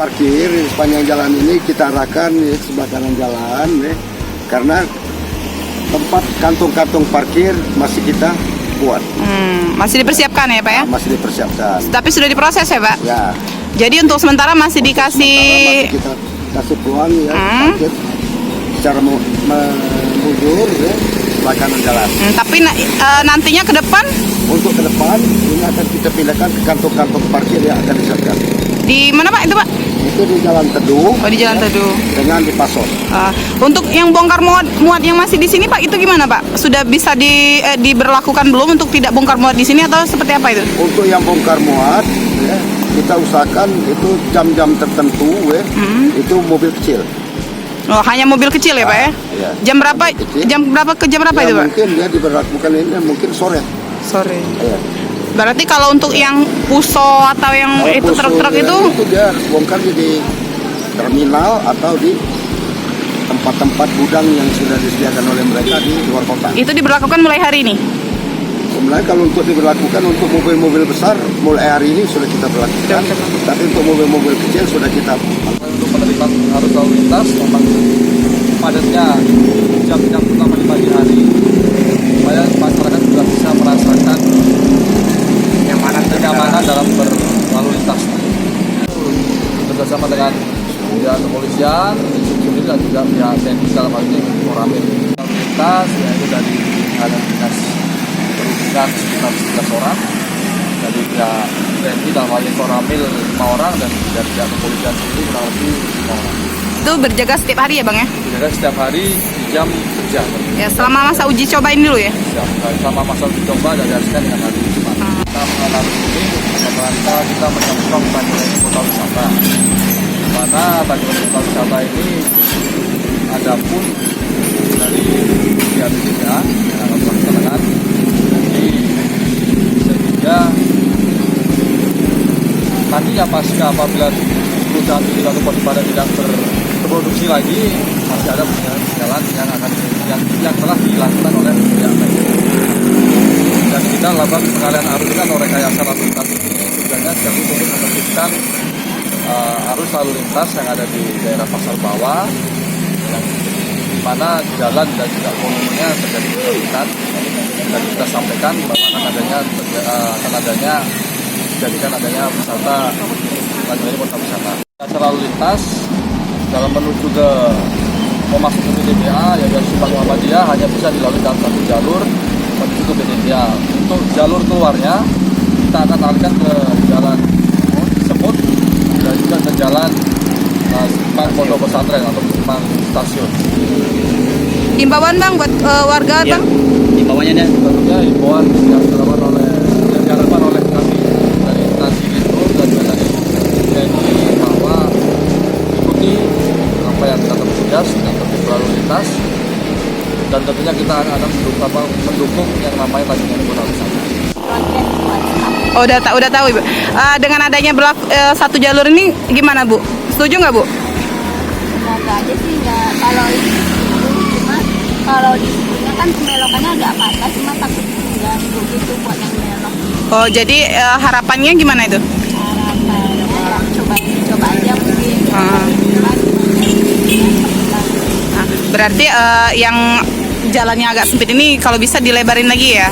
parkir di sepanjang jalan ini kita arahkan ya, sebelah kanan jalan ya, karena tempat kantong-kantong parkir masih kita buat. Masih dipersiapkan ya Pak ya? Masih dipersiapkan. Tapi sudah diproses ya Pak? Ya. Jadi untuk sementara masih dikasih. Masih kita kasih peluang ya parkir secara mundur ya, sebelah kanan jalan. Tapi nantinya ke depan? Untuk ke depan ini akan kita pindahkan ke kantong-kantong parkir yang akan disiapkan. Di mana Pak itu Pak? Itu di Jalan Teduh. Oh di Jalan Teduh. Dengan di Pasos. Untuk yang bongkar muat yang masih di sini Pak, itu gimana Pak? Sudah bisa diberlakukan belum untuk tidak bongkar muat di sini atau seperti apa itu? Untuk yang bongkar muat, ya, kita usahakan itu jam-jam tertentu, ya, itu mobil kecil. Oh hanya mobil kecil ya Pak ya? Ya. Jam berapa? Jam berapa ke jam berapa Ya, itu Pak? mungkin dia diberlakukan ini mungkin sore. Sore. Ya. Berarti kalau untuk yang puso atau yang Kalau itu truk-truk ya, itu dia harus bongkar di terminal atau di tempat-tempat gudang yang sudah disediakan oleh mereka di luar kota. itu diberlakukan mulai hari ini? Sebenarnya kalau untuk diberlakukan untuk mobil-mobil besar mulai hari ini sudah kita berlakukan, tapi untuk mobil-mobil kecil sudah kita. Untuk penertiban arus lalu lintas memang padatnya jam-jam utama di pagi hari supaya masyarakat juga bisa merasakan kenyamanan dalam berlalu lintas. Bekerjasama dengan pihak kepolisian, sendiri dan juga pihak TNI dalam hal ini Koramil. Lalu lintas yaitu dari dinas perhubungan sekitar 11 orang, dari pihak TNI dalam hal ini Koramil 5 orang dan dari pihak kepolisian sendiri kurang lebih 5 orang. Itu berjaga setiap hari ya Bang ya? Berjaga setiap hari di jam kerja. Ya selama masa uji coba ini dulu ya? Selama masa uji coba dari hasilkan dengan hari Jumat. Kita mengenal ini rangka kita menyemprong Banyuwangi Kota Wisata. Di mana Banyuwangi Kota Wisata ini ada pun dari pihak BPA yang akan melaksanakan. Jadi sehingga nantinya pasca apabila perusahaan itu atau pada tidak berproduksi lagi, masih ada jalan yang akan yang telah dilakukan oleh pihak dan kita lakukan pengalihan arus dengan rekayasa lalu lintas ini tujuannya sekaligus untuk menertibkan arus lalu lintas yang ada di daerah Pasar Bawah yang di mana jalan dan juga volumenya terjadi kesulitan dan kita sampaikan bahwa akan adanya wisata Banyuwangi Kota Wisata. Acara lalu lintas dalam menuju ke memasuki BDPA yang dari Subang Muhammadiyah hanya bisa dilalui dalam satu jalur menuju ke BDPA. Untuk jalur keluarnya kita akan alihkan ke jalan Semut dan juga ke jalan Simpang Pondok Pesantren atau Simpang Stasiun. Himbauan Bang buat warga Ya. Bang? Himbauannya dan Tentunya himbauan yang dilakukan oleh kami dari instansi itu dan juga dari TNI bahwa ikuti apa yang kita tugas dengan tertib lalu lintas dan tentunya kita akan mendukung yang namanya Banyuwangi Kota Wisata. Oh udah tahu Ibu. Dengan adanya satu jalur ini gimana Bu? Setuju nggak Bu? Semoga aja sih nggak, kalau itu cuma kalau di sininya kan belokannya agak patah, cuma takut ganggu gitu buat yang belok. Oh jadi harapannya gimana itu? Harapannya coba aja mungkin. Berarti yang jalannya agak sempit ini kalau bisa dilebarin lagi ya?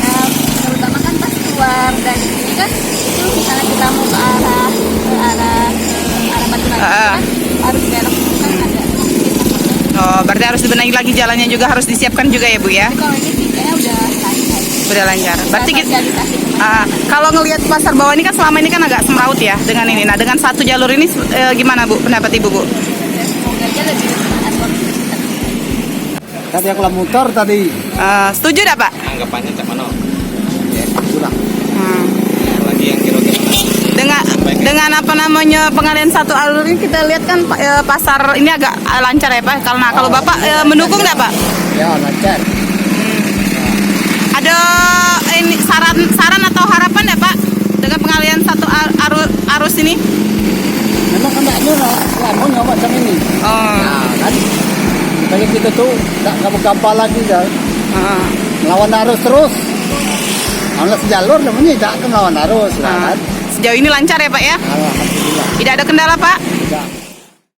Terutama kan pas keluar dari sini kan itu misalnya kita mau ke arah Batu Raja kan harus belok kan ada. Oh berarti harus dibenahi lagi jalannya juga, harus disiapkan juga ya Bu ya? Tapi kalau ini sih kayaknya udah lancar. Udah lancar. Berarti kita, Sosialisasi kemarin. kalau ngelihat Pasar Bawah ini kan selama ini kan agak semraut ya dengan ini. Nah dengan satu jalur ini gimana Bu pendapat Ibu Bu? Semoga aja lebih bermanfaat. Tadi aku lah muter tadi. Setuju dah Pak? anggapannya cak mana? Sudah. Lagi yang kira-kira Dengan apa namanya pengalihan satu alur ini kita lihat kan pasar ini agak lancar ya Pak. Kalau Bapak mendukung nggak Pak? Ya lancar. Ada ini saran atau harapan ya Pak dengan pengalihan satu arus ini? Memang anaknya lama nggak macam ini. Nah kan, makanya kita tuh nggak gampang lagi kan. Melawan arus terus. Kalau sejalur namanya tidak akan melawan arus kan. Sejauh ini lancar ya Pak ya? Alhamdulillah. Tidak ada kendala Pak? Tidak.